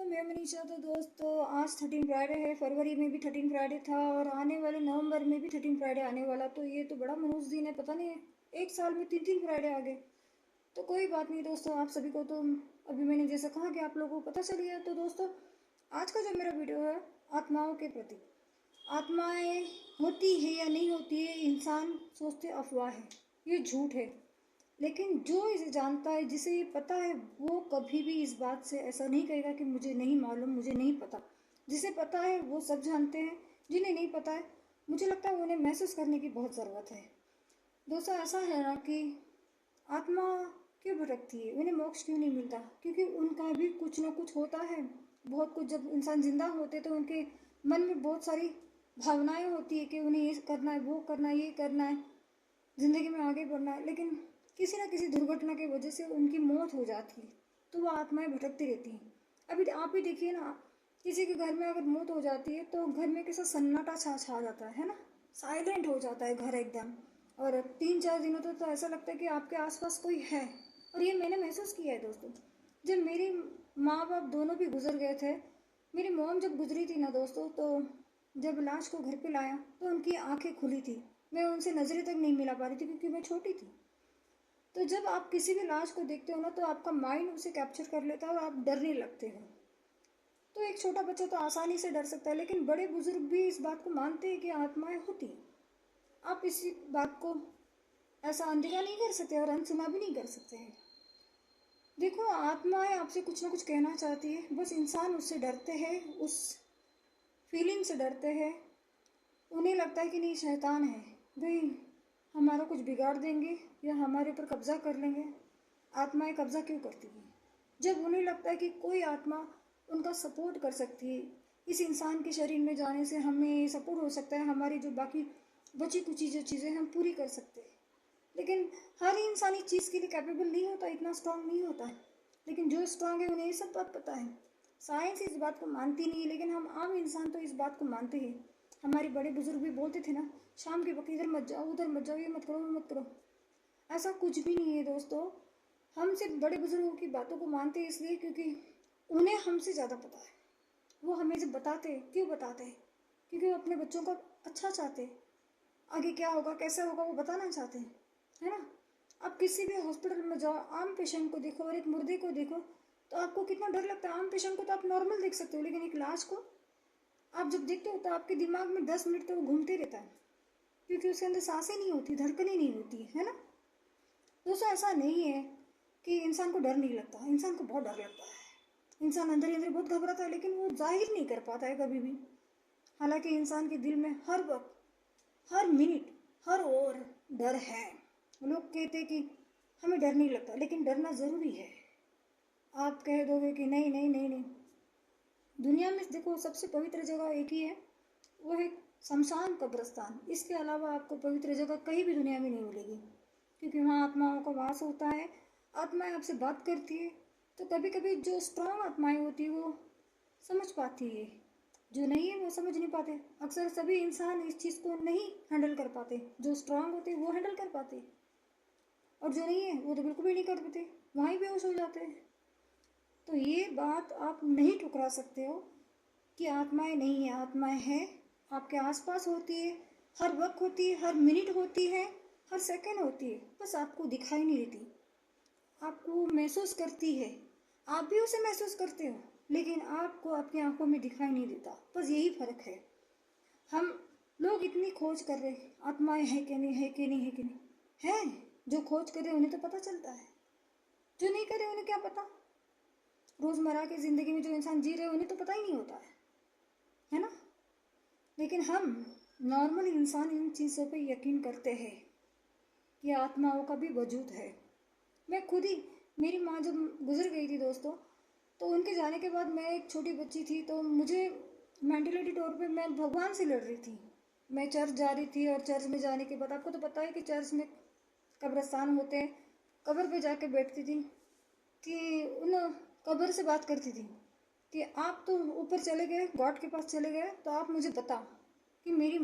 मैं मनीषा। तो दोस्तों आज 13 फ्राइडे है। फरवरी में भी 13 फ्राइडे था और आने वाले नवंबर में भी 13 फ्राइडे आने वाला। तो ये तो बड़ा मनोज दिन है। पता नहीं एक साल में 3 फ्राइडे आ गए। तो कोई बात नहीं दोस्तों, आप सभी को तो अभी मैंने जैसा कहा कि आप लोगों को पता चल गया। तो दोस्तों आज का जो मेरा वीडियो है आत्माओं के प्रति। आत्माएं होती है या नहीं होती है, इंसान सोचते अफवाह है, ये झूठ है। लेकिन जो इसे जानता है, जिसे ये पता है, वो कभी भी इस बात से ऐसा नहीं कहेगा कि मुझे नहीं मालूम, मुझे नहीं पता। जिसे पता है वो सब जानते हैं, जिन्हें नहीं पता है मुझे लगता है उन्हें महसूस करने की बहुत ज़रूरत है। दोस्तों ऐसा है ना कि आत्मा क्यों भटकती है, उन्हें मोक्ष क्यों नहीं मिलता? क्योंकि उनका भी कुछ ना कुछ होता है, बहुत कुछ। जब इंसान जिंदा होते तो उनके मन में बहुत सारी भावनाएं होती है कि उन्हें ये करना है, वो करना है, ये करना है, ज़िंदगी में आगे बढ़ना है। लेकिन किसी न किसी दुर्घटना की वजह से उनकी मौत हो जाती है, तो वह आत्माएं भटकती रहती हैं। अभी आप ही देखिए ना, किसी के घर में अगर मौत हो जाती है तो घर में कैसा सन्नाटा छा जाता है ना, साइलेंट हो जाता है घर एकदम। और 3-4 दिनों तक तो ऐसा लगता है कि आपके आसपास कोई है। और ये मैंने महसूस किया है दोस्तों, जब मेरी माँ बाप दोनों भी गुजर गए थे। मेरी मॉम जब गुजरी थी ना दोस्तों, तो जब लाश को घर पे लाया तो उनकी आंखें खुली थी। मैं उनसे नज़रें तक नहीं मिला पा रही थी क्योंकि मैं छोटी थी। तो जब आप किसी भी लाश को देखते हो ना, तो आपका माइंड उसे कैप्चर कर लेता है और आप डरने लगते हो। तो एक छोटा बच्चा तो आसानी से डर सकता है, लेकिन बड़े बुजुर्ग भी इस बात को मानते हैं कि आत्माएं होती हैं। आप इसी बात को ऐसा अनदेखा नहीं कर सकते और अनसुना भी नहीं कर सकते हैं। देखो, आत्माएं आपसे कुछ ना कुछ कहना चाहती है, बस इंसान उससे डरते हैं, उस फीलिंग से डरते हैं। उन्हें लगता है कि नहीं, शैतान है भाई, हमारा कुछ बिगाड़ देंगे या हमारे ऊपर कब्जा कर लेंगे। आत्माएं कब्जा क्यों करती हैं? जब उन्हें लगता है कि कोई आत्मा उनका सपोर्ट कर सकती है, इस इंसान के शरीर में जाने से हमें सपोर्ट हो सकता है, हमारी जो बाकी बची कुची जो चीज़ें हम पूरी कर सकते हैं। लेकिन हर इंसान इस चीज़ के लिए कैपेबल नहीं होता, इतना स्ट्रांग नहीं होता है। लेकिन जो स्ट्रांग है उन्हें ये सब बात पता है। साइंस इस बात को मानती नहीं है, लेकिन हम आम इंसान तो इस बात को मानते हैं। हमारे बड़े बुजुर्ग भी बोलते थे ना, शाम के वक्त इधर मत जाओ, उधर मत जाओ, ये मत करो, वो मत करो। ऐसा कुछ भी नहीं है दोस्तों। हम सिर्फ बड़े बुजुर्गों की बातों को मानते हैं इसलिए क्योंकि उन्हें हमसे ज़्यादा पता है। वो हमें जब बताते हैं, क्यों बताते हैं? क्योंकि वो अपने बच्चों का अच्छा चाहते हैं। आगे क्या होगा, कैसे होगा, वो बताना चाहते हैं, है ना। आप किसी भी हॉस्पिटल में जाओ, आम पेशेंट को देखो और एक मुर्दे को देखो, तो आपको कितना डर लगता है। आम पेशेंट को तो आप नॉर्मल देख सकते हो, लेकिन एक लाश को आप जब देखते हो तो आपके दिमाग में 10 मिनट तक वो घूमते रहता है, क्योंकि उसके अंदर सांसें नहीं होती, धड़कनें नहीं होती, है ना। दोस्तों ऐसा नहीं है कि इंसान को डर नहीं लगता, इंसान को बहुत डर लगता है। इंसान अंदर ही अंदर बहुत घबराता है, लेकिन वो जाहिर नहीं कर पाता है कभी भी। हालांकि इंसान के दिल में हर वक्त, हर मिनट, हर ओर डर है। लोग कहते हैं कि हमें डर नहीं लगता, लेकिन डरना ज़रूरी है। आप कह दोगे कि नहीं नहीं नहीं नहीं, दुनिया में देखो सबसे पवित्र जगह एक ही है, वो है शमशान, कब्रिस्तान। इसके अलावा आपको पवित्र जगह कहीं भी दुनिया में नहीं मिलेगी, क्योंकि वहाँ आत्माओं का वास होता है। आत्माएं आपसे बात करती है। तो कभी कभी जो स्ट्रांग आत्माएं होती है वो समझ पाती है, जो नहीं है वो समझ नहीं पाते। अक्सर सभी इंसान इस चीज़ को नहीं हैंडल कर पाते। जो स्ट्रांग होते हैं वो हैंडल कर पाते, और जो नहीं है वो तो बिल्कुल भी नहीं कर पाते, वहीं बेहोश हो जाते हैं। तो ये बात आप नहीं ठुकरा सकते हो कि आत्माएं नहीं है। आत्माएं हैं, आपके आसपास होती है, हर वक्त होती है, हर मिनट होती है, हर सेकंड होती है। बस आपको दिखाई नहीं देती, आपको महसूस करती है। आप भी उसे महसूस करते हो, लेकिन आपको आपकी आंखों में दिखाई नहीं देता। बस यही फ़र्क है। हम लोग इतनी खोज कर रहे हैं, आत्माएं है कि नहीं, है कि नहीं, है कि नहीं। है, जो खोज कर रहे उन्हें तो पता चलता है, जो नहीं करे उन्हें क्या पता। रोज़मर्रा की ज़िंदगी में जो इंसान जी रहे हैं उन्हें तो पता ही नहीं होता है ना। लेकिन हम नॉर्मल इंसान इन चीज़ों पे यकीन करते हैं कि आत्माओं का भी वजूद है। मैं खुद ही, मेरी माँ जब गुजर गई थी दोस्तों, तो उनके जाने के बाद मैं एक छोटी बच्ची थी, तो मुझे मेंटलिटी तौर पे मैं भगवान से लड़ रही थी। मैं चर्च जा रही थी, और चर्च में जाने के बाद आपको तो पता है कि चर्च में कब्रिस्तान होते हैं। कब्र पे जाके बैठती थी कि उन कब्र से बात करती थी कि आप तो ऊपर चले गए, गॉड के पास चले गए, तो आप मुझे बताओ कि मेरी